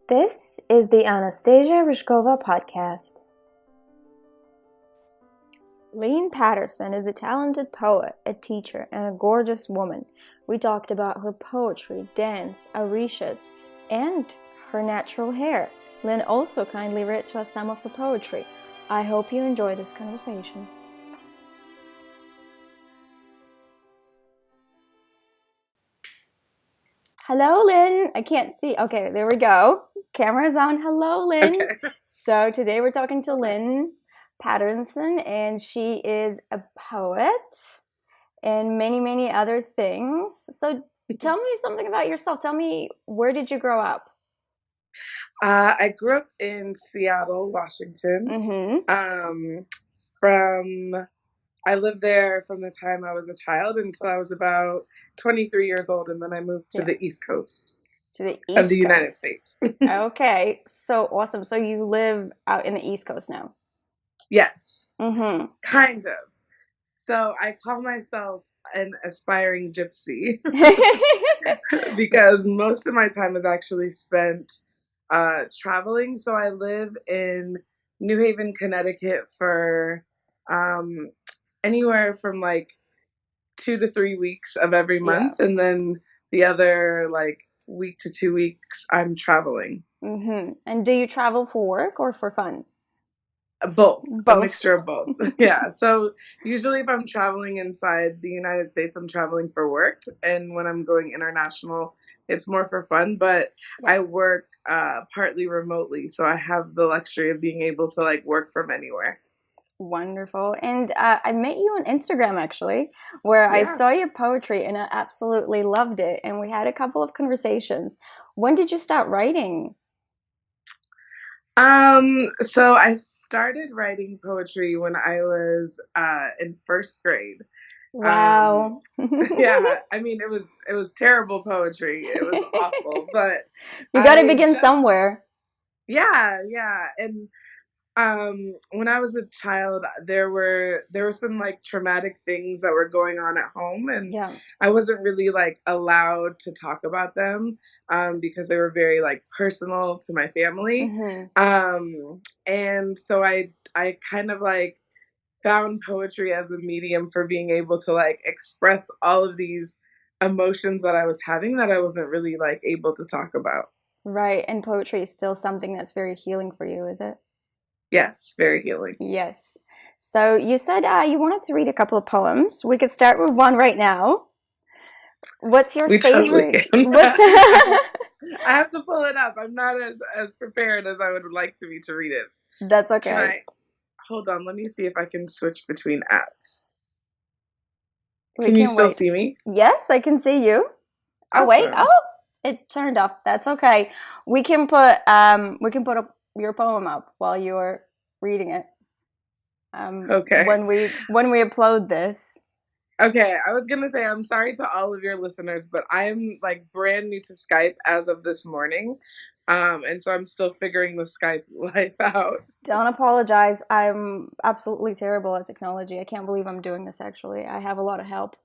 This is the Anastasia Ryzhkova podcast. Lyn Patterson is a talented poet, a teacher, and a gorgeous woman. We talked about her poetry, dance, orishas, and her natural hair. Lyn also kindly read to us some of her poetry. I hope you enjoy this conversation. Hello, Lyn. I can't see. Okay, there we go. Camera's on. Hello, Lyn. Okay. So today we're talking to Lyn Patterson, and she is a poet and many, many other things. So tell me something about yourself. Tell me, where did you grow up? I grew up in Seattle, Washington. I lived there from the time I was a child until I was about 23 years old, and then I moved to the East Coast of the United States. Okay, so awesome. So you live out in the East Coast now? Yes, kind of. So I call myself an aspiring gypsy because most of my time is actually spent traveling. So I live in New Haven, Connecticut for anywhere from like 2 to 3 weeks of every month, and then the other like week to 2 weeks I'm traveling. And do you travel for work or for fun? Both. A mixture of both. Yeah. So usually if I'm traveling inside the United States, I'm traveling for work, and when I'm going international, it's more for fun. But I work partly remotely, so I have the luxury of being able to like work from anywhere. Wonderful. And I met you on Instagram, actually, where I saw your poetry and I absolutely loved it. And we had a couple of conversations. When did you start writing? So I started writing poetry when I was in first grade. Wow. Yeah, I mean it was terrible poetry. It was awful, but you got to begin somewhere. Yeah, and when I was a child, there were some like traumatic things that were going on at home, and I wasn't really like allowed to talk about them because they were very like personal to my family. And so I kind of like found poetry as a medium for being able to like express all of these emotions that I was having that I wasn't really like able to talk about. Right, and poetry is still something that's very healing for you, is it? Yes, very healing. Yes. So you said you wanted to read a couple of poems. We could start with one right now. What's your favorite? Totally I have to pull it up. I'm not as prepared as I would like to be to read it. That's okay. Hold on, let me see if I can switch between apps. Can you still see me? Yes, I can see you. Awesome. Oh wait, it turned off. That's okay. We can put your poem up while you're reading it. Okay. When we upload this. Okay, I was gonna say I'm sorry to all of your listeners, but I'm like brand new to Skype as of this morning, and so I'm still figuring the Skype life out. Don't apologize. I'm absolutely terrible at technology. I can't believe I'm doing this. Actually, I have a lot of help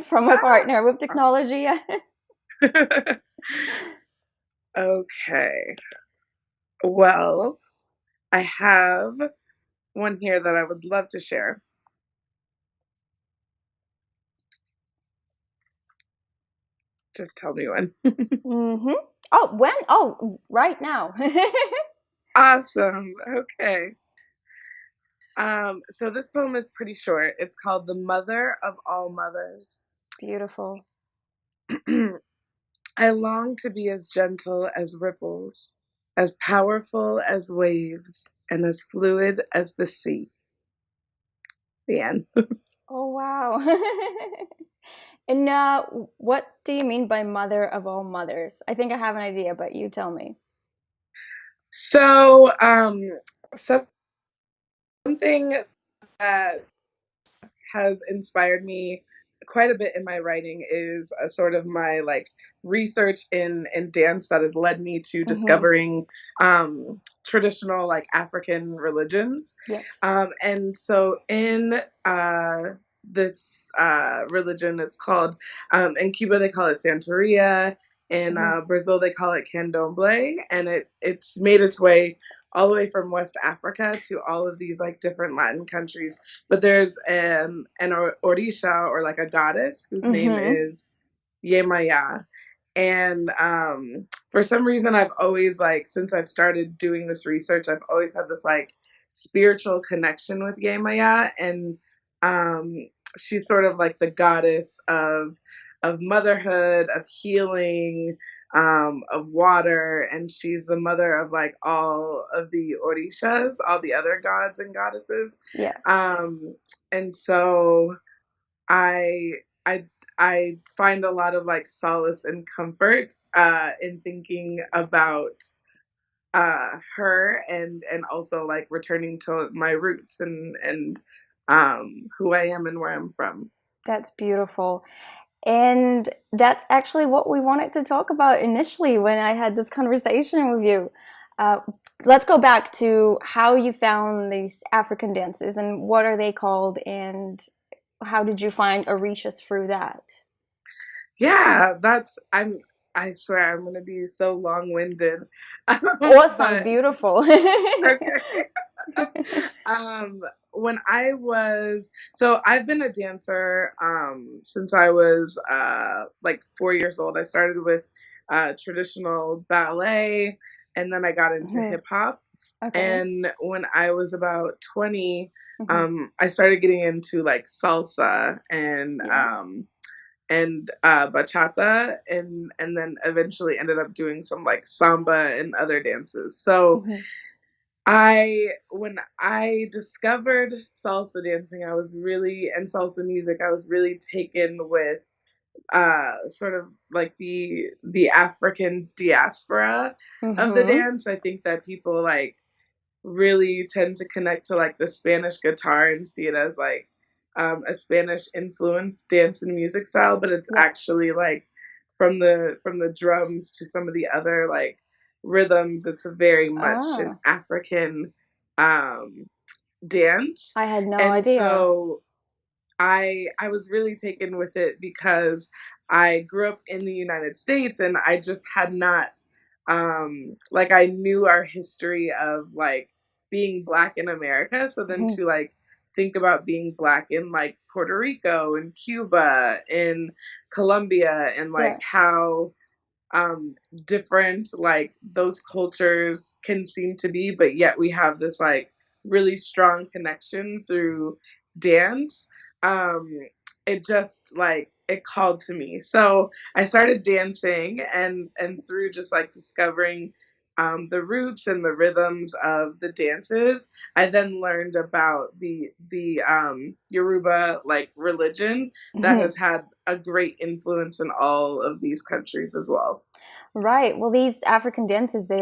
from my partner with technology. Okay. Well, I have one here that I would love to share. Just tell me when. Oh, when? Oh, right now. Awesome. Okay. So this poem is pretty short. It's called The Mother of All Mothers. Beautiful. I long to be as gentle as ripples, as powerful as waves, and as fluid as the sea. The end. Oh, wow. And what do you mean by mother of all mothers? I think I have an idea, but you tell me. So, something that has inspired me quite a bit in my writing is a sort of my like research in dance that has led me to discovering traditional like African religions. Yes. And so in this religion, it's called in Cuba they call it Santeria, In Brazil, they call it candomblé, and it's made its way all the way from West Africa to all of these like different Latin countries. But there's an orisha, or like a goddess, whose name is Yemaya. And for some reason, I've always like, since I've started doing this research, I've always had this like spiritual connection with Yemaya, and she's sort of like the goddess of motherhood, of healing, of water, and she's the mother of like all of the orishas, all the other gods and goddesses. Yeah. And so I find a lot of like solace and comfort in thinking about her, and also like returning to my roots and who I am and where I'm from. That's beautiful. And that's actually what we wanted to talk about initially when I had this conversation with you. Let's go back to how you found these African dances and what are they called, and how did you find orishas through that? Yeah, I swear I'm going to be so long-winded. Awesome, beautiful. Okay. When I've been a dancer since I was like 4 years old. I started with traditional ballet, and then I got into hip hop. Okay. And when I was about 20, I started getting into like salsa and bachata, and then eventually ended up doing some like samba and other dances. So when I discovered salsa dancing, and salsa music, I was really taken with sort of like the African diaspora of the dance. I think that people like really tend to connect to like the Spanish guitar and see it as like a Spanish influenced dance and music style, but it's actually like from the drums to some of the other like rhythms, it's very much an African dance. I had no idea. So I was really taken with it because I grew up in the United States, and I just had not like, I knew our history of like being Black in America, so then to like think about being Black in like Puerto Rico and Cuba and Colombia, and like how different like those cultures can seem to be, but yet we have this like really strong connection through dance. It just like, it called to me. So I started dancing, and through just like discovering the roots and the rhythms of the dances, I then learned about the Yoruba like religion that has had a great influence in all of these countries as well. Right. Well, these African dances, they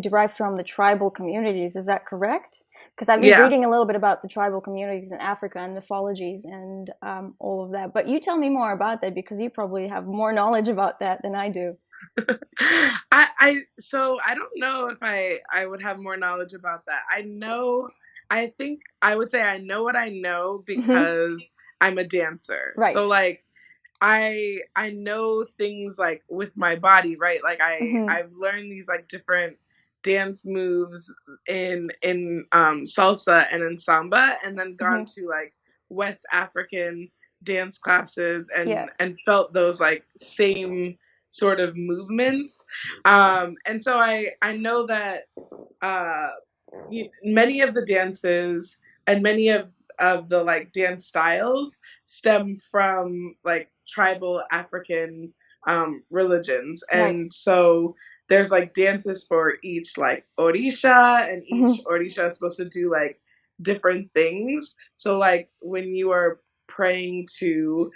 derive from the tribal communities. Is that correct? Because I've been reading a little bit about the tribal communities in Africa and mythologies and all of that. But you tell me more about that, because you probably have more knowledge about that than I do. So I don't know if I would have more knowledge about that. I think I would say I know what I know because I'm a dancer. Right. So like I know things like with my body, right? Like I've learned these like different dance moves in salsa and in samba, and then gone to like West African dance classes and felt those like same sort of movements. And so I know that many of the dances and many of the like dance styles stem from like tribal African religions. And so there's like dances for each like orisha, and each orisha is supposed to do like different things. So like when you are praying to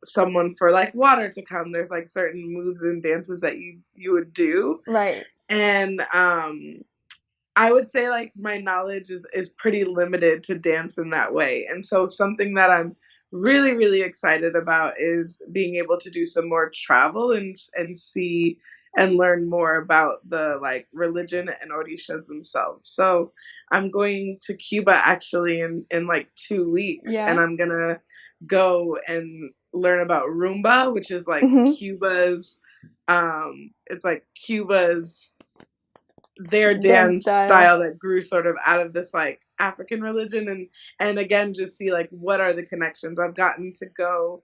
someone for like water to come, there's like certain moves and dances that you would do. Right. And I would say like my knowledge is pretty limited to dance in that way. And so something that I'm really, really excited about is being able to do some more travel and see and learn more about the like religion and orishas themselves. So I'm going to Cuba actually in like 2 weeks, and I'm gonna go learn about rumba, which is like Cuba's. It's like Cuba's their dance style that grew sort of out of this like African religion, and again just see like what are the connections. I've gotten to go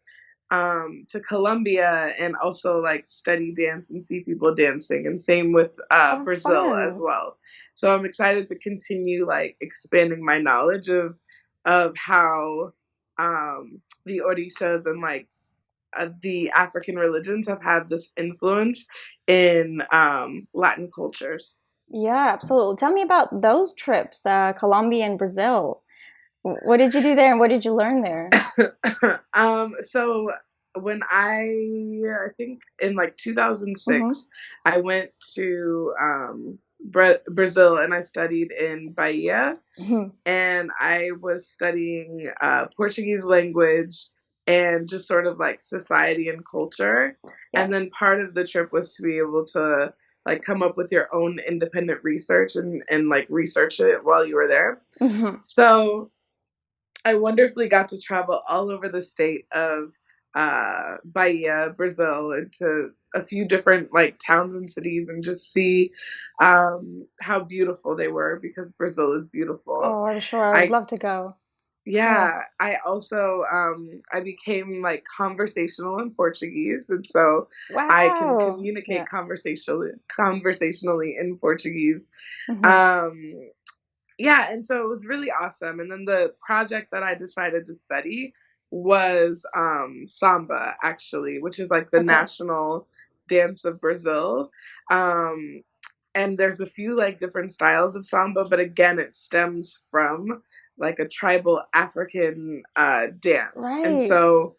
to Colombia and also like study dance and see people dancing, and same with Brazil as well. So I'm excited to continue like expanding my knowledge of how the Orishas and like the African religions have had this influence in Latin cultures. Yeah, absolutely. Tell me about those trips, Colombia and Brazil. What did you do there and what did you learn there? So when I think in like 2006, I went to Brazil and I studied in Bahia, and I was studying Portuguese language and just sort of like society and culture. Yeah. And then part of the trip was to be able to like come up with your own independent research and like research it while you were there. So I wonderfully got to travel all over the state of Bahia, Brazil, into a few different like towns and cities, and just see how beautiful they were, because Brazil is beautiful. Oh, I'm sure. I'd love to go. Yeah, I also I became like conversational in Portuguese, and so I can communicate conversationally in Portuguese. Yeah, and so it was really awesome. And then the project that I decided to study was samba, actually, which is like the national dance of Brazil. And there's a few like different styles of samba, but again, it stems from like a tribal African dance. Right. And so,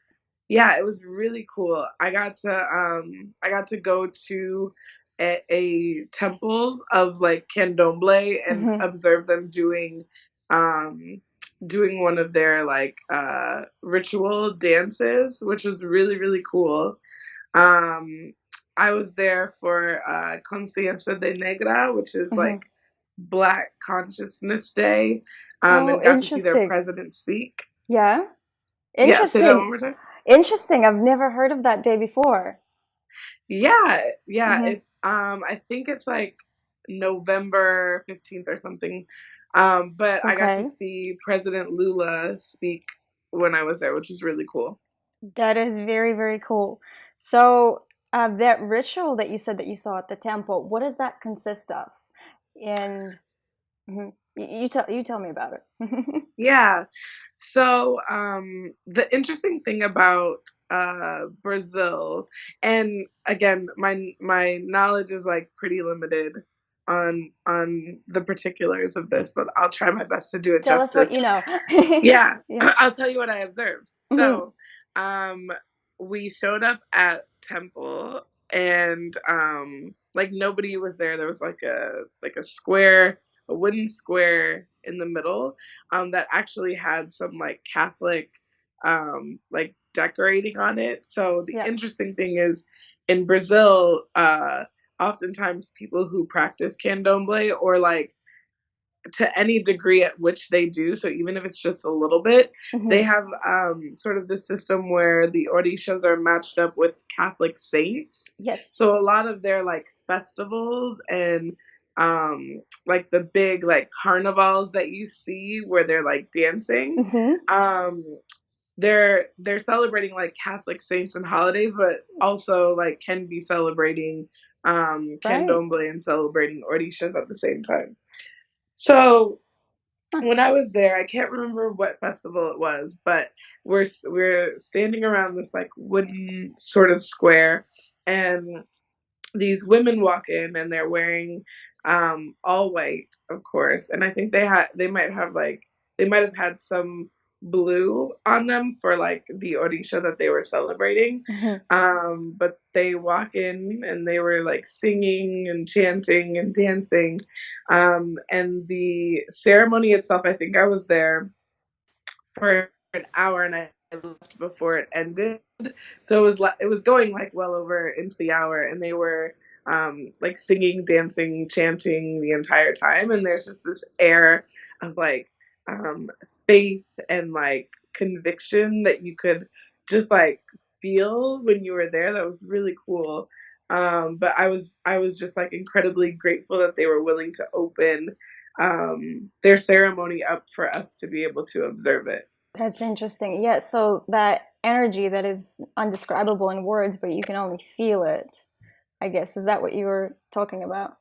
yeah, it was really cool. I got to go to a temple of like candomblé and observe them doing one of their like ritual dances, which was really, really cool. I was there for Consciência de Negra, which is like Black Consciousness Day, and got to see their president speak. Yeah. Interesting. Yeah, say that one more time. Interesting. I've never heard of that day before. Yeah. I think it's like November 15th or something. But I got to see President Lula speak when I was there, which was really cool. That is very, very cool. So that ritual that you said that you saw at the temple, what does that consist of? And you tell me about it. Yeah. So the interesting thing about Brazil, and again, my knowledge is like pretty limited on the particulars of this, but I'll try my best to do it justice. Tell us what you know. Yeah, I'll tell you what I observed. So we showed up at temple, and like nobody was there. There was like a square, a wooden square in the middle that actually had some like Catholic like decorating on it. So the interesting thing is, in Brazil, oftentimes people who practice candomblé, or like to any degree at which they do, so even if it's just a little bit, they have sort of this system where the orishas are matched up with Catholic saints. Yes. So a lot of their like festivals and like the big like carnivals that you see where they're like dancing, they're celebrating like Catholic saints and holidays, but also like can be celebrating candomblé and celebrating orishas at the same time. So when I was there, I can't remember what festival it was, but we're standing around this like wooden sort of square, and these women walk in and they're wearing all white, of course, and I think they might have had some blue on them for like the orisha that they were celebrating. But they walk in and they were like singing and chanting and dancing, and the ceremony itself, I think I was there for an hour and I left before it ended, so it was going like well over into the hour, and they were like singing, dancing, chanting the entire time, and there's just this air of like faith and like conviction that you could just like feel when you were there. That was really cool. But I was just like incredibly grateful that they were willing to open their ceremony up for us to be able to observe it. That's interesting. Yeah, so that energy that is undescribable in words, but you can only feel it, I guess. Is that what you were talking about?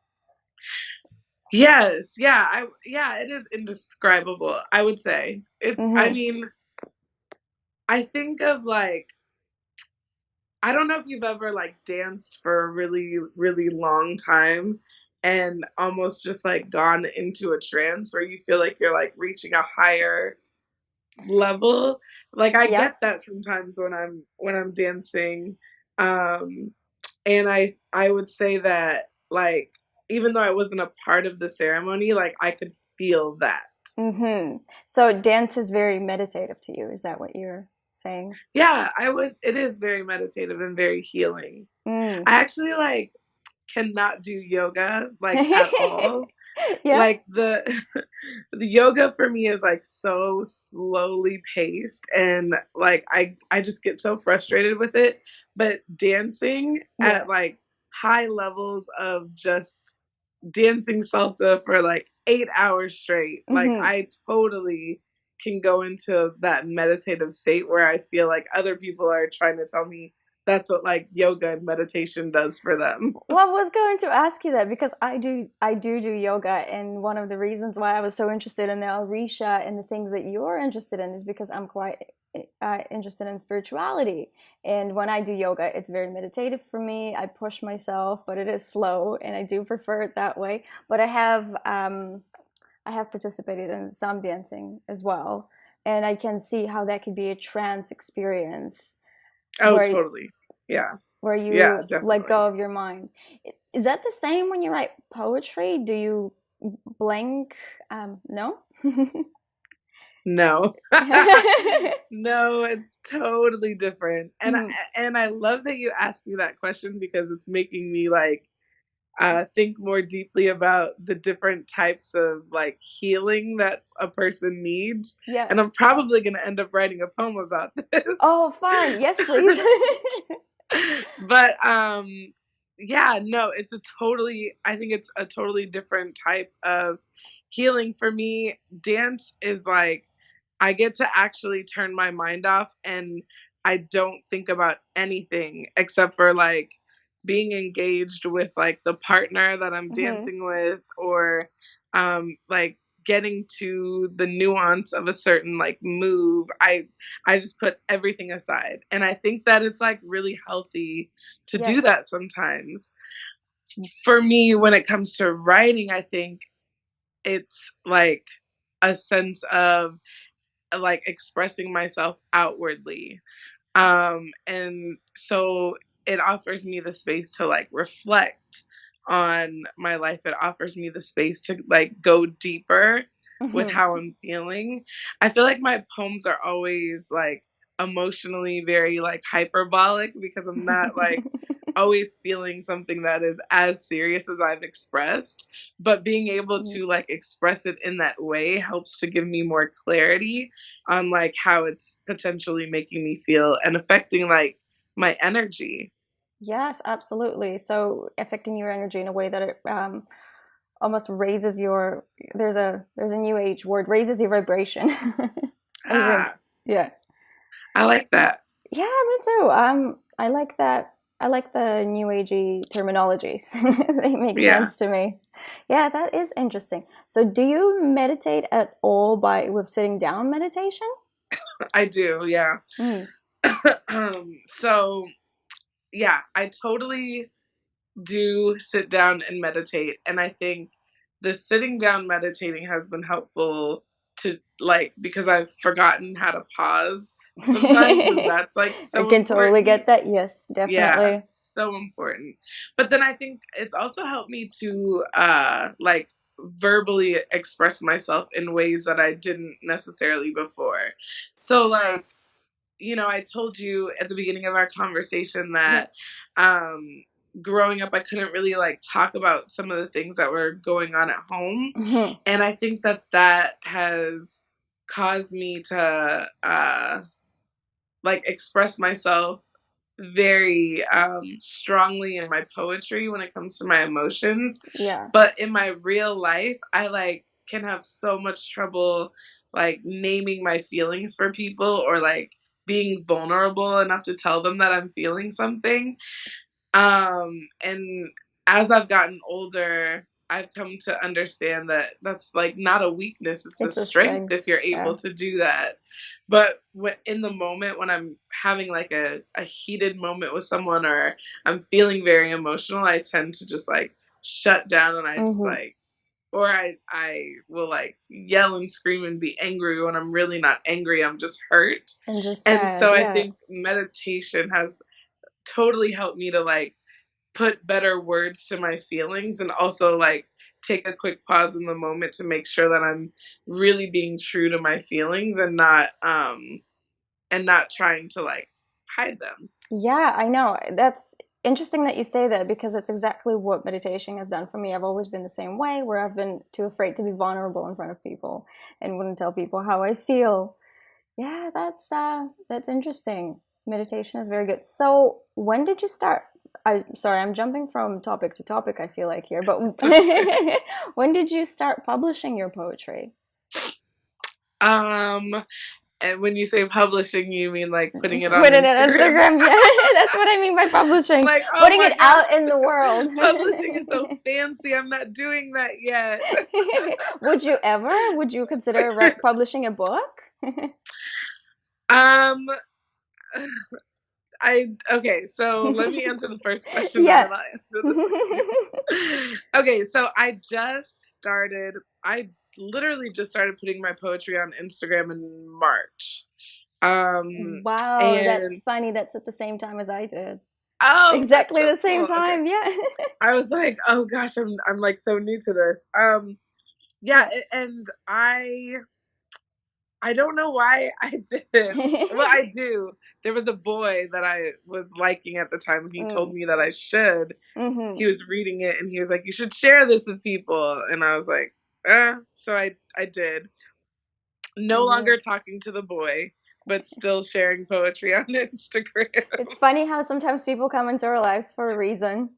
Yes, yeah, it is indescribable, I would say. I mean, I think of like, I don't know if you've ever like danced for a really, really long time and almost just like gone into a trance where you feel like you're like reaching a higher level. Like I get that sometimes when I'm dancing. And I would say that like even though I wasn't a part of the ceremony, like I could feel that. So dance is very meditative to you. Is that what you're saying? Yeah, it is very meditative and very healing. I actually like cannot do yoga like at all. Yeah. Like the yoga for me is like so slowly paced and like I just get so frustrated with it. But dancing at like high levels of just dancing salsa for like 8 hours straight, like I totally can go into that meditative state where I feel like other people are trying to tell me that's what like yoga and meditation does for them. Well, I was going to ask you that because I do yoga, and one of the reasons why I was so interested in the Orisha and the things that you're interested in is because I'm quite interested in spirituality. And when I do yoga, it's very meditative for me. I push myself, but it is slow, and I do prefer it that way. But I have participated in some dancing as well, and I can see how that could be a trance experience. Oh, totally. Yeah. Where you let go of your mind. Is that the same when you write poetry? Do you blank? No? No. No, it's totally different. And I love that you asked me that question because it's making me like think more deeply about the different types of like healing that a person needs. Yeah. And I'm probably going to end up writing a poem about this. Oh, fun. Yes, please. But yeah, no, I think it's a totally different type of healing. For me, dance is like I get to actually turn my mind off and I don't think about anything except for like being engaged with like the partner that I'm dancing with, or like getting to the nuance of a certain like move. I just put everything aside, and I think that it's like really healthy to do that sometimes. For me, when it comes to writing, I think it's like a sense of like expressing myself outwardly. And so it offers me the space to like reflect on my life. It offers me the space to like go deeper with how I'm feeling. I feel like my poems are always like emotionally very like hyperbolic because I'm not like always feeling something that is as serious as I've expressed, but being able to like express it in that way helps to give me more clarity on like how it's potentially making me feel and affecting like my energy. Yes, absolutely. So affecting your energy in a way that it almost raises your there's a new age word, raises your vibration. I think. Yeah. I like that. Yeah, me too. I like that. I like the new agey terminologies. They make sense to me. Yeah, that is interesting. So do you meditate at all with sitting down meditation? I do, yeah. So yeah, I totally do sit down and meditate. And I think the sitting down meditating has been helpful to like, because I've forgotten how to pause sometimes. And that's like so I can totally get that. Yes, definitely. Yeah, so important. But then I think it's also helped me to like verbally express myself in ways that I didn't necessarily before. So like, you know, I told you at the beginning of our conversation that growing up, I couldn't really like talk about some of the things that were going on at home. And I think that has caused me to like express myself very strongly in my poetry when it comes to my emotions. Yeah. But in my real life, I like can have so much trouble like naming my feelings for people or like being vulnerable enough to tell them that I'm feeling something. And as I've gotten older, I've come to understand that that's like not a weakness, it's a It's a strength strength. if you're Yeah. able to do that. But when, in the moment when I'm having like a heated moment with someone or I'm feeling very emotional, I tend to just like shut down and I just like, or I will like yell and scream and be angry when I'm really not angry, I'm just hurt. And just And sad, so I yeah. think meditation has totally helped me to like put better words to my feelings and also like take a quick pause in the moment to make sure that I'm really being true to my feelings and not trying to like hide them. Yeah, I know. That's interesting that you say that because it's exactly what meditation has done for me. I've always been the same way where I've been too afraid to be vulnerable in front of people and wouldn't tell people how I feel. Yeah, that's interesting. Meditation is very good. So, when did you start? Sorry, I'm jumping from topic to topic, I feel like here, but when did you start publishing your poetry? And when you say publishing, you mean like putting it on Put it on Instagram? Instagram, yeah. That's what I mean by publishing. Like, oh Putting my it gosh, out in the world. publishing is so fancy. I'm not doing that yet. Would you ever? Would you consider publishing a book? um, okay, so let me answer the first question and Yeah. then I'll answer the second. Okay, so I literally just started putting my poetry on Instagram in March. Wow, that's And funny. That's at the same time as I did. oh, that's Exactly so the same cool. Okay. time, yeah. I was like, oh gosh, I'm like so new to this. Yeah, Yeah. and I don't know why I didn't. Well, I do. There was a boy that I was liking at the time, and he told Mm. me that I should. He Mm-hmm. was reading it, and he was like, "You should share this with people." And I was like, So I did. No Yeah. longer talking to the boy, but still sharing poetry on Instagram. It's funny how sometimes people come into our lives for a reason.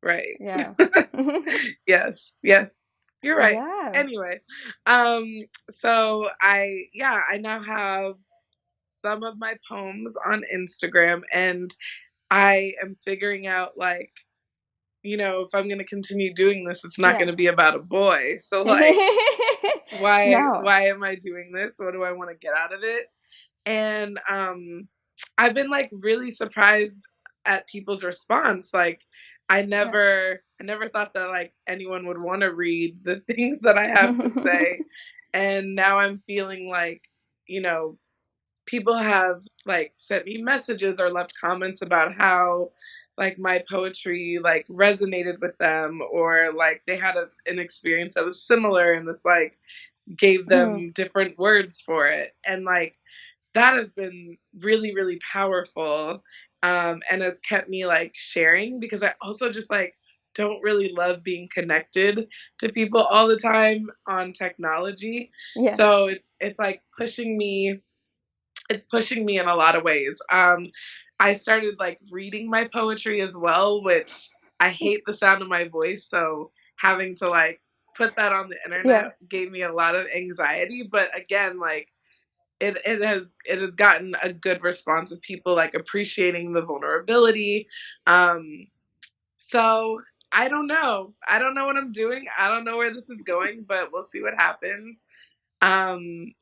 Right. Yeah. Yes. Yes. You're right. Yeah. Anyway, so I now have some of my poems on Instagram and I am figuring out like, if I'm going to continue doing this, it's not Yeah. going to be about a boy. So like No. why am I doing this? What do I want to get out of it? And I've been like really surprised at people's response. Like I never thought that like anyone would want to read the things that I have to say. And now I'm feeling like, you know, people have like sent me messages or left comments about how like my poetry like resonated with them or like they had an experience that was similar and this like gave them different words for it. And like that has been really, really powerful and has kept me like sharing because I also just like don't really love being connected to people all the time on technology. Yeah. So it's like pushing me in a lot of ways. I started like reading my poetry as well, which I hate the sound of my voice, so having to like put that on the Yeah. internet gave me a lot of anxiety. But again, like it has gotten a good response of people like appreciating the vulnerability. So I don't know. I don't know what I'm doing. I don't know where this is going, but we'll see what happens. I'm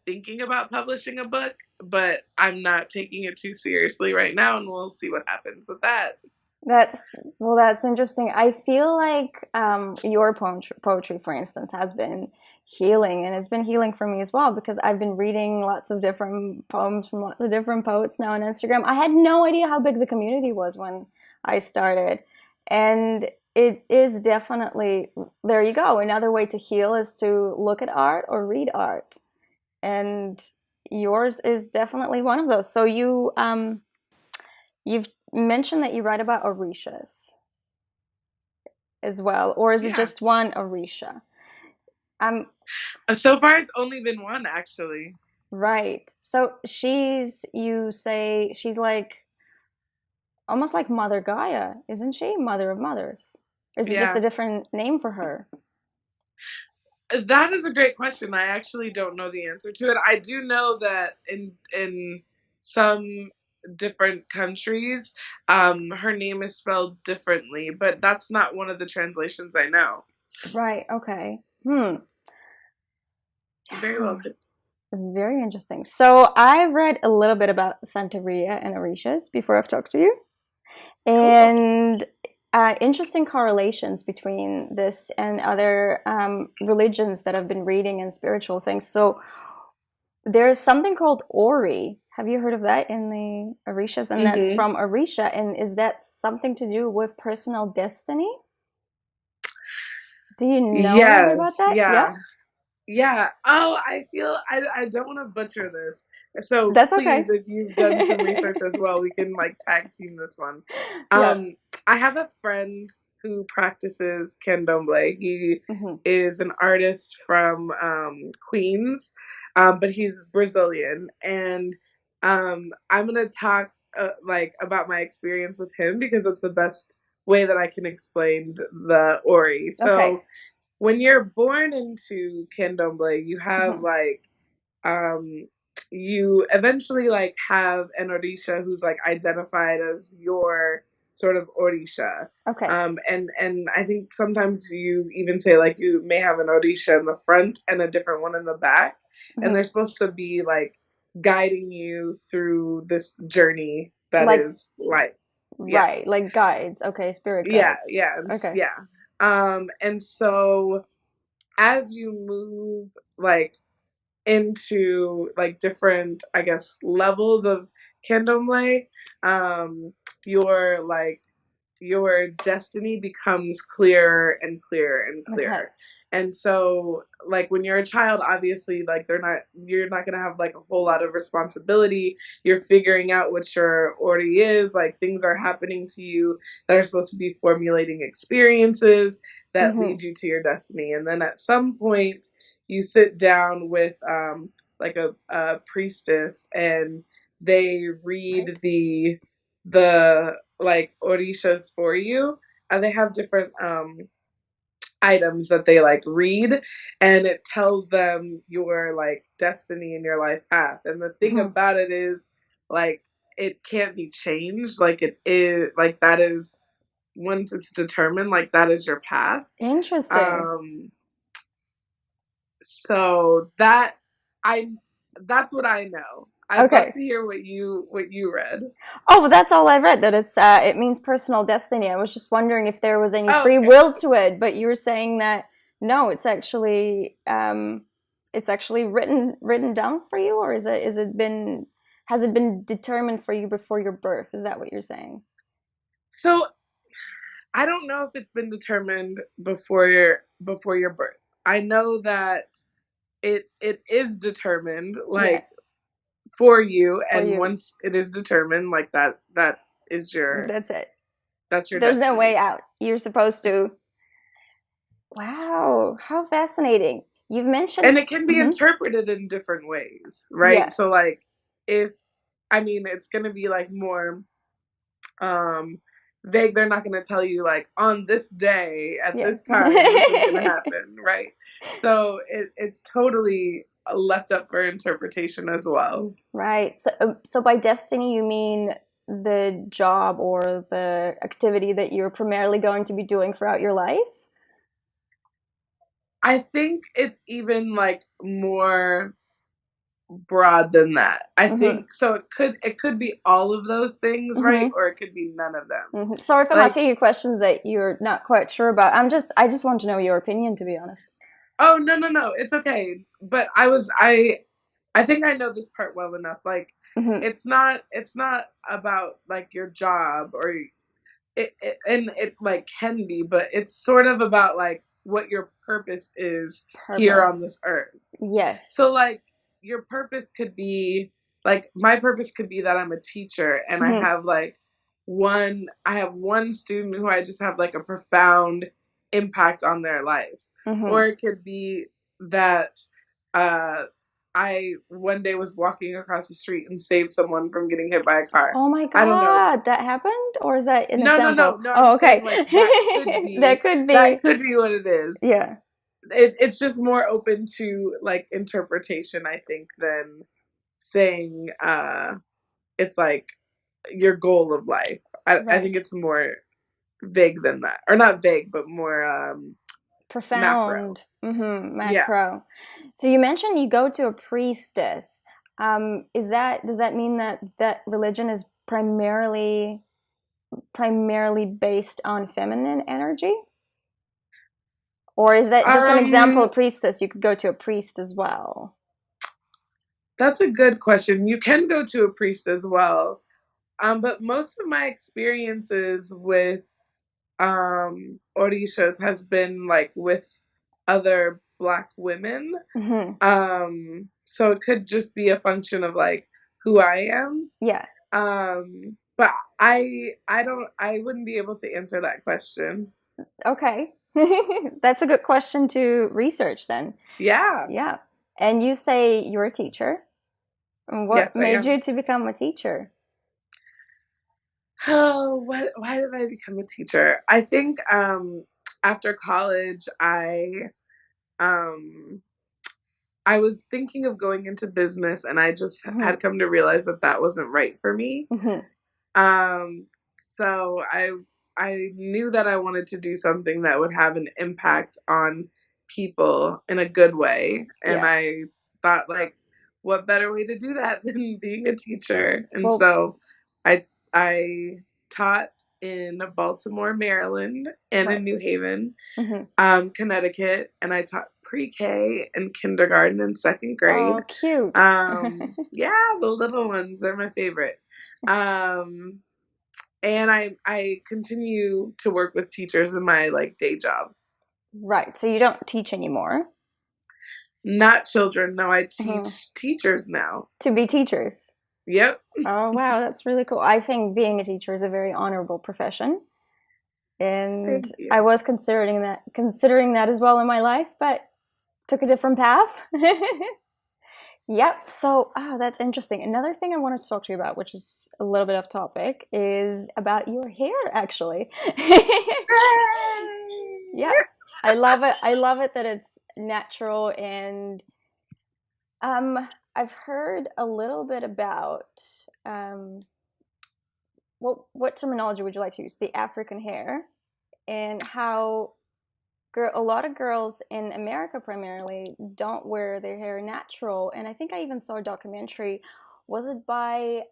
thinking about publishing a book, but I'm not taking it too seriously right now, and we'll see what happens with that. That's interesting. I feel like your poetry, for instance, has been healing, and it's been healing for me as well because I've been reading lots of different poems from lots of different poets now on Instagram. I had no idea how big the community was when I started, and it is definitely, there you go. Another way to heal is to look at art or read art, and yours is definitely one of those. So you've mentioned that you write about orishas as well, or is it Yeah. just one orisha? So far, it's only been one, actually. Right. So you say she's like almost like Mother Gaia, isn't she? Mother of mothers. Or is it just a different name for her? That is a great question. I actually don't know the answer to it. I do know that in some different countries, her name is spelled differently, but that's not one of the translations I know. Right. Okay. Very well good. Very interesting. So I read a little bit about Santeria and Orishas before I've talked to you. And interesting correlations between this and other religions that I've been reading and spiritual things. So there's something called Ori. Have you heard of that in the Orishas? And that's from Orisha. And is that something to do with personal destiny? Do you know about that? Yeah. Oh, I feel I don't want to butcher this. So that's please, okay. if you've done some research as well, we can like tag team this one. I have a friend who practices candomblé. He is an artist from Queens, but he's Brazilian, and I'm gonna talk like about my experience with him because it's the best way that I can explain the Ori. So when you're born into candomblé, you have like you eventually like have an orisha who's like identified as your sort of orisha. And I think sometimes you even say like you may have an orisha in the front and a different one in the back, and they're supposed to be like guiding you through this journey that is life. Right, like guides. Okay, spirit guides. And so as you move like into like different, I guess, levels of candomblé, your destiny becomes clearer and clearer and clearer. And so like when you're a child, obviously like you're not gonna have like a whole lot of responsibility. You're figuring out what your Ori is, like things are happening to you that are supposed to be formulating experiences that lead you to your destiny. And then at some point you sit down with like a priestess and they read the like orishas for you, and they have different items that they like read, and it tells them your like destiny and your life path. And the thing about it is like it can't be changed. Like it is like that is once it's determined, like that is your path. Interesting. So that's what I know. I'd love to hear what you read. Oh, well, that's all I read. That it means personal destiny. I was just wondering if there was any free will to it, but you were saying that no, it's actually written down for you, or has it been determined for you before your birth? Is that what you're saying? So I don't know if it's been determined before your birth. I know that it is determined like for you, and once it is determined, like that is your that's it. That's your There's destiny. no way out. You're supposed to. Wow, how fascinating. You've mentioned, and it can be interpreted in different ways, right? So like it's going to be like more vague. They're not going to tell you like on this day at this time this is going to happen, right? So it's totally left up for interpretation as well. Right. So by destiny you mean the job or the activity that you're primarily going to be doing throughout your life? I think it's even like more broad than that. I think so. It could be all of those things, right? Or it could be none of them. Sorry if I'm asking you questions that you're not quite sure about. I just want to know your opinion, to be honest. Oh no, it's okay. But I think I know this part well enough. Like it's not about like your job or it like can be, but it's sort of about like what your purpose is here on this earth. Yes. So like your purpose could be like my purpose could be that I'm a teacher and I have one student who I just have like a profound impact on their life. Or it could be that I one day was walking across the street and saved someone from getting hit by a car. Oh my I don't know. God, that happened? Or is that an No, example? no. Oh, I'm okay. saying like that could be That could be. that could be what it is. Yeah. It's just more open to like interpretation, I think, than saying it's like your goal of life. I think it's more vague than that, or not vague, but more profound. Macro. Macro. Yeah. So you mentioned you go to a priestess. Does that mean that religion is primarily based on feminine energy? Or is that just an example of priestess? You could go to a priest as well. That's a good question. You can go to a priest as well. But most of my experiences with orishas has been like with other Black women. So it could just be a function of like who I am. Yeah. But I wouldn't be able to answer that question. Okay. That's a good question to research then. Yeah. Yeah. And you say you're a teacher. What made you to become a teacher? Oh, why did I become a teacher? I think after college I was thinking of going into business, and I just had come to realize that wasn't right for me. So I knew that I wanted to do something that would have an impact on people in a good way. And I thought, like, what better way to do that than being a teacher? And so I taught in Baltimore, Maryland, and in New Haven, Connecticut, and I taught pre-K and kindergarten and second grade. Oh, cute. Yeah, the little ones, they're my favorite. And I continue to work with teachers in my like day job. Right. So you don't teach anymore? Not children. No, I teach teachers now. To be teachers? Yep. Oh, wow. That's really cool. I think being a teacher is a very honorable profession. And I was considering that as well in my life, but took a different path. Yep. So, that's interesting. Another thing I wanted to talk to you about, which is a little bit off topic, is about your hair, actually. Yeah. I love it. I love it that it's natural, and I've heard a little bit about what terminology would you like to use? The African hair, and how a lot of girls in America primarily don't wear their hair natural. And I think I even saw a documentary. Was it by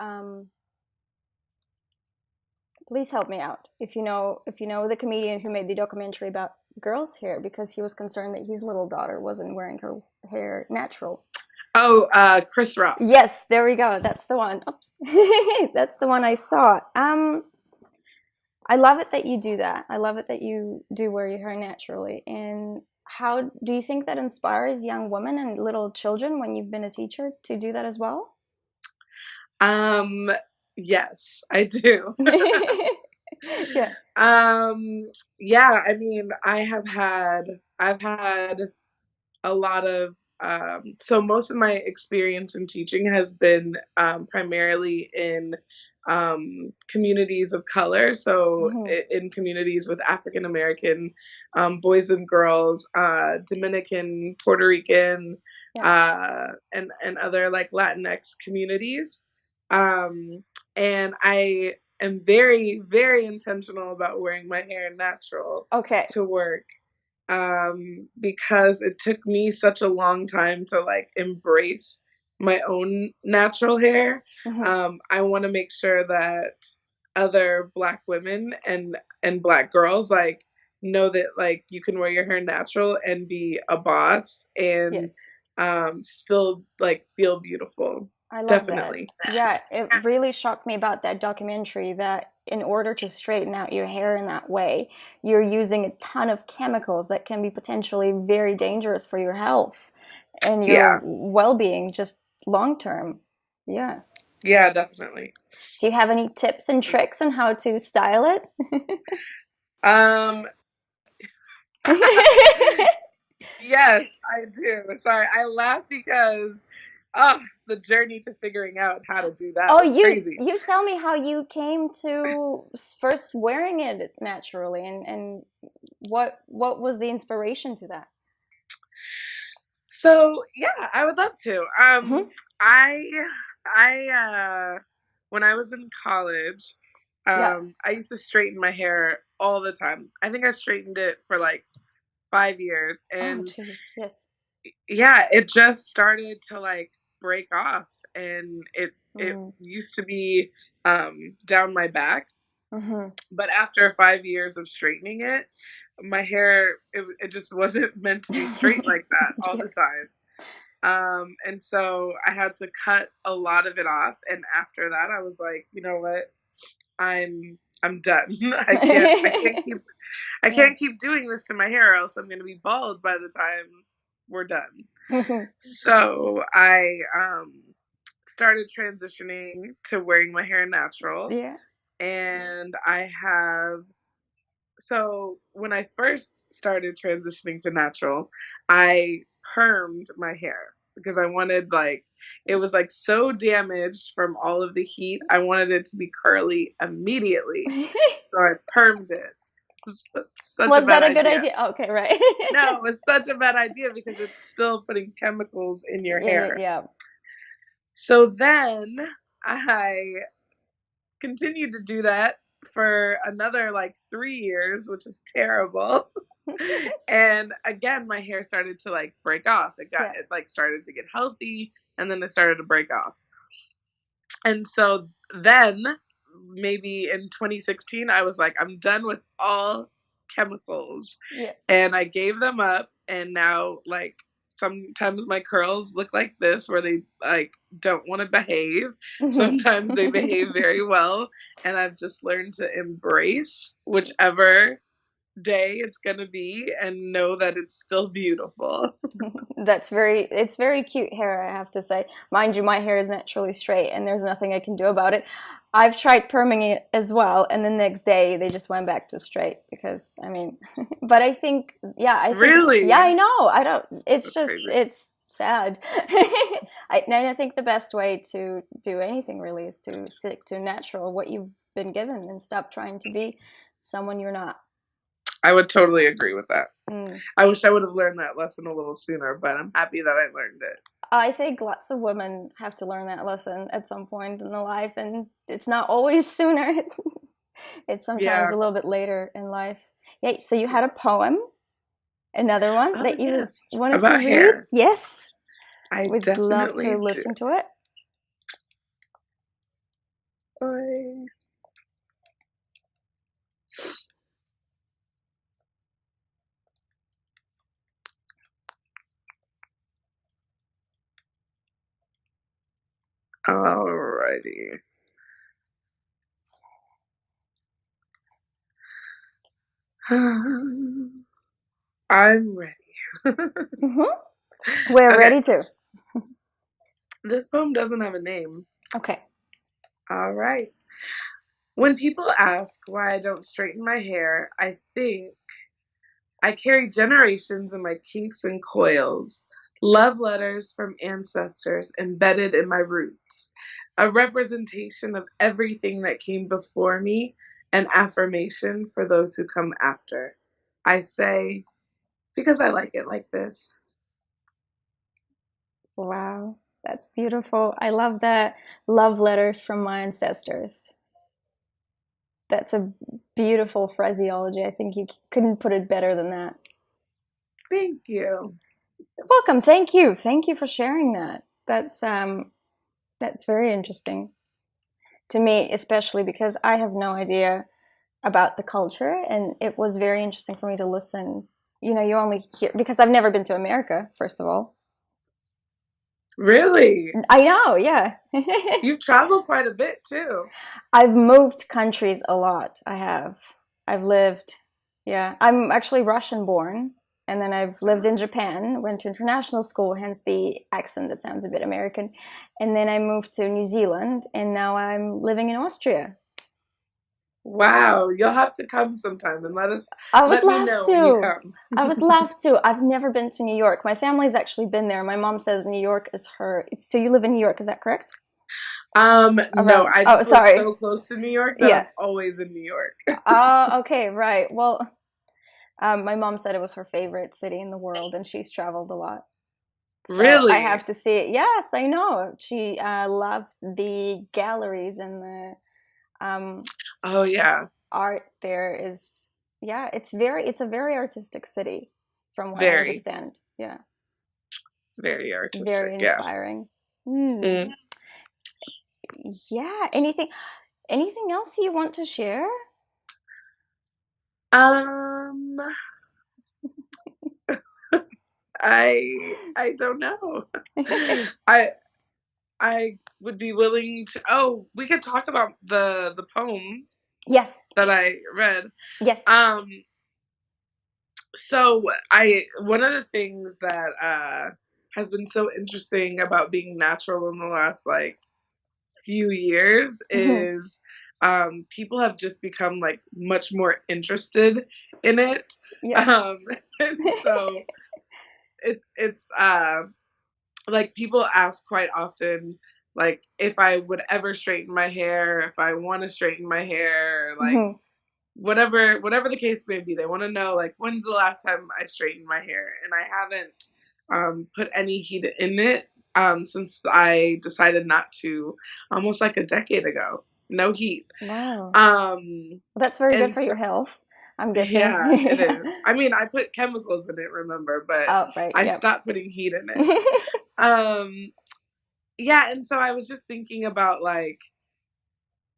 please help me out if you know the comedian who made the documentary about girls' hair, because he was concerned that his little daughter wasn't wearing her hair natural. Oh, Chris Rock. Yes, there we go. That's the one. Oops. That's the one I saw. I love it that you do that. I love it that you do wear your hair naturally. And how do you think that inspires young women and little children when you've been a teacher to do that as well? Yes, I do. Yeah. Yeah, I mean, I've had a lot of so most of my experience in teaching has been primarily in communities of color, so in communities with African American boys and girls, Dominican, Puerto Rican, and other like Latinx communities, and I am very, very intentional about wearing my hair natural to work, because it took me such a long time to like embrace my own natural hair. I want to make sure that other Black women and Black girls like know that like you can wear your hair natural and be a boss and still like feel beautiful. I love that. Yeah, it really shocked me about that documentary that in order to straighten out your hair in that way, you're using a ton of chemicals that can be potentially very dangerous for your health and your well-being just long term. Yeah. Yeah, definitely. Do you have any tips and tricks on how to style it? Yes, I do. Sorry, I laugh because the journey to figuring out how to do that Oh, was crazy. you tell me how you came to first wearing it naturally, and what was the inspiration to that? So yeah, I would love to. I when I was in college, Yeah. I used to straighten my hair all the time. I think I straightened it for like 5 years, Oh, and jeez. Yes. yeah, it just started to like break off, and it used to be down my back, but after 5 years of straightening it, my hair it just wasn't meant to be straight like that all Yeah. the time. And so I had to cut a lot of it off, and after that I was like, you know what, I'm done. I can't keep doing this to my hair, or else I'm going to be bald by the time we're done. So I started transitioning to wearing my hair natural. Yeah. And so when I first started transitioning to natural, I permed my hair because I wanted, like, it was like so damaged from all of the heat. I wanted it to be curly immediately. So I permed it. Was that a good idea? Okay, right. No, it's such a bad idea because it's still putting chemicals in your hair. Yeah. So then I continued to do that for another like 3 years, which is terrible. And again, my hair started to like break off. It like started to get healthy, and then it started to break off. And so then maybe in 2016, I was like, I'm done with all chemicals. Yeah. And I gave them up, and now like sometimes my curls look like this, where they like don't want to behave. Sometimes they behave very well, and I've just learned to embrace whichever day it's gonna be and know that it's still beautiful. It's very cute hair, I have to say. Mind you, my hair is naturally straight and there's nothing I can do about it. I've tried perming it as well, and the next day they just went back to straight because, I mean, but I think, Really? Yeah, I know. It's That's just, crazy. it's sad. I think the best way to do anything really is to stick to natural, what you've been given, and stop trying to be someone you're not. I would totally agree with that. I wish I would have learned that lesson a little sooner, but I'm happy that I learned it. I think lots of women have to learn that lesson at some point in their life, and it's not always sooner. It's sometimes a little bit later in life. Yeah, so you had a poem, another one that you wanted about to read? Hair. Yes. I would love to listen to it. Alrighty. I'm ready. We're ready to. This poem doesn't have a name. Okay. All right. When people ask why I don't straighten my hair, I think I carry generations in my kinks and coils, love letters from ancestors embedded in my roots, a representation of everything that came before me, an affirmation for those who come after. I say, because I like it like this. Wow, that's beautiful. I love that. Love letters from my ancestors. That's a beautiful phraseology. I think you couldn't put it better than that. Thank you. You're welcome. Thank you. Thank you for sharing that. That's very interesting to me, especially because I have no idea about the culture, and it was very interesting for me to listen. You know, you only hear, because I've never been to America, first of all. Really? I know, yeah. You've traveled quite a bit too. I've moved countries a lot. I've lived, yeah. I'm actually Russian born, and then I've lived in Japan, went to international school, hence the accent that sounds a bit American. And then I moved to New Zealand, and now I'm living in Austria. Wow, you'll have to come sometime and I would let me love know when you to. come. I would love to. I've never been to New York. My family's actually been there. My mom says New York is her. So you live in New York, is that correct? No, Around. I Oh, just live sorry. so close to New York that Yeah. I'm always in New York. Okay, right. Well, my mom said it was her favorite city in the world, and she's traveled a lot. So I have Really? to see it. Yes, I know. She loved the galleries and the um, Oh yeah, art there is. Yeah, it's a very artistic city, from what I very, understand. Yeah, very very artistic. Yeah. inspiring. Hmm. Mm. Yeah. Anything else you want to share? Um, I don't know. I I would be willing to. Oh, we could talk about the poem Yes. that I read. Yes. Um, so I one of the things that has been so interesting about being natural in the last like few years is people have just become like much more interested in it. Yeah. Um, and so it's like people ask quite often like if I would ever straighten my hair, if I want to straighten my hair, like Hmm. whatever the case may be. They want to know like when's the last time I straightened my hair, and I haven't put any heat in it since I decided not to, almost like a decade ago. No heat. Wow. Um, Well, that's very good and for so, your health, I'm guessing. yeah, it Yeah. is. I mean, I put chemicals in it, remember, but Oh, right. I Yep. stopped putting heat in it. Um, yeah, and so I was just thinking about like,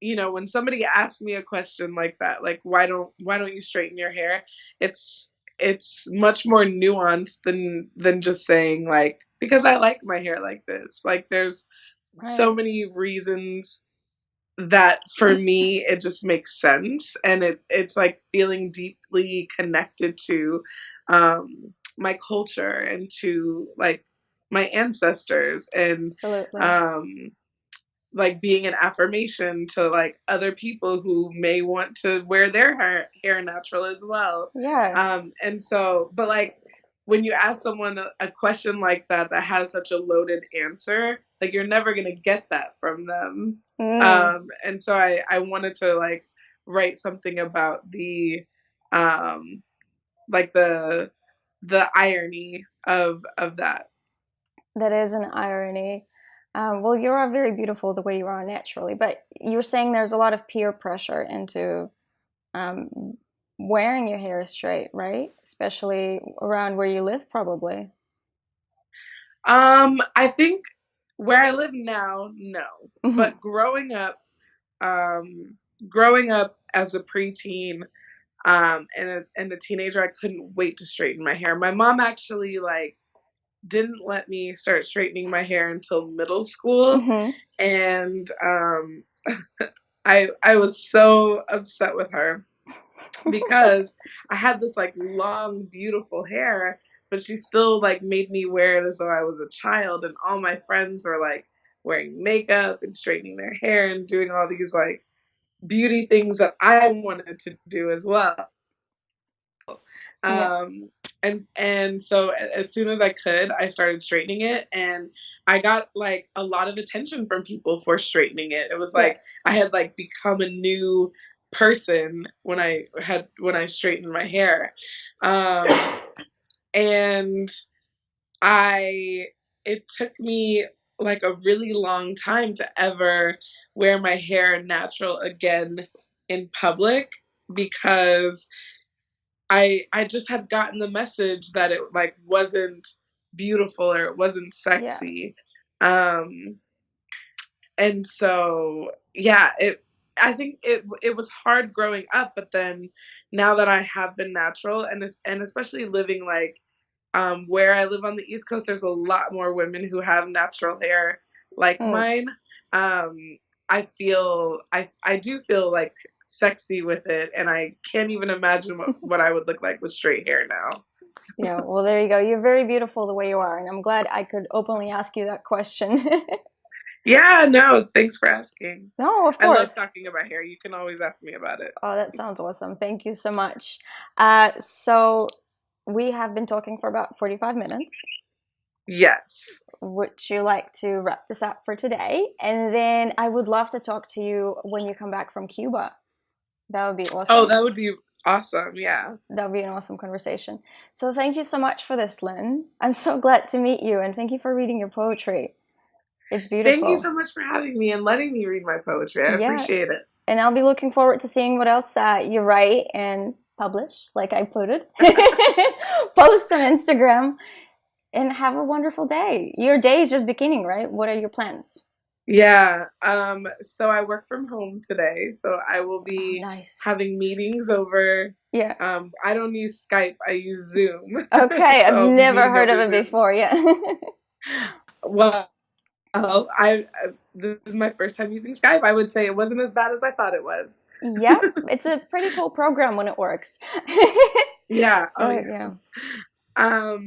when somebody asks me a question like that, like why don't you straighten your hair? It's it's much more nuanced than just saying like because I like my hair like this. Like there's so Right. many reasons that for me it just makes sense, and it's like feeling deeply connected to my culture and to like my ancestors, and Absolutely. um like being an affirmation to like other people who may want to wear their hair natural as well. Yeah. And so, but like when you ask someone a question like that has such a loaded answer, like you're never gonna get that from them. Mm. And so I wanted to like write something about the um like the irony of that. That is an irony. Well, you are very beautiful the way you are naturally, but you're saying there's a lot of peer pressure into um, wearing your hair straight, right? Especially around where you live, probably. I think where I live now, no. Hmm. But um, growing up as a preteen, and a teenager, I couldn't wait to straighten my hair. My mom actually like didn't let me start straightening my hair until middle school, Hmm. and I was so upset with her because I had this like long, beautiful hair, but she still like made me wear it as though I was a child, and all my friends were like wearing makeup and straightening their hair and doing all these like beauty things that I wanted to do as well. Yeah. Um, and so as soon as I could, I started straightening it, and I got like a lot of attention from people for straightening it. It was Yeah. like I had like become a new person when I straightened my hair. Um, and I it took me like a really long time to ever wear my hair natural again in public because I just had gotten the message that it like wasn't beautiful or it wasn't Yeah. sexy. Um and so yeah, I think it was hard growing up, but then now that I have been natural and especially living like where I live on the East Coast, there's a lot more women who have natural hair like Mm. mine. Um, I do feel like sexy with it, and I can't even imagine what I would look like with straight hair now. Yeah. Well, there you go. You're very beautiful the way you are, and I'm glad I could openly ask you that question. Yeah, no, thanks for asking. No, of I love course. talking about hair. You can always ask me about it. Oh, that sounds awesome. Thank you so much. So we have been talking for about 45 minutes. Yes. Would you like to wrap this up for today? And then I would love to talk to you when you come back from Cuba. That would be awesome. Oh, that would be awesome. Yeah. That would be an awesome conversation. So thank you so much for this, Lyn. I'm so glad to meet you, and thank you for reading your poetry. It's beautiful. Thank you so much for having me and letting me read my poetry. I appreciate it. And I'll be looking forward to seeing what else you write and publish, like I put it. Post on Instagram. And have a wonderful day. Your day is just beginning, right? What are your plans? Yeah. So I work from home today, so I will be having meetings over. Yeah. I don't use Skype. I use Zoom. Okay, so I've never heard of it before. Yeah. Well, this is my first time using Skype. I would say it wasn't as bad as I thought it was. Yep, it's a pretty cool program when it works. Yeah. So, yeah.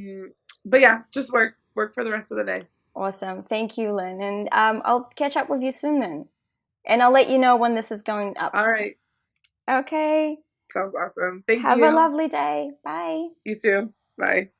But yeah, just work for the rest of the day. Awesome. Thank you, Lyn. And I'll catch up with you soon then. And I'll let you know when this is going up. All right. Okay. Sounds awesome. Thank you. Have a lovely day. Bye. You too. Bye.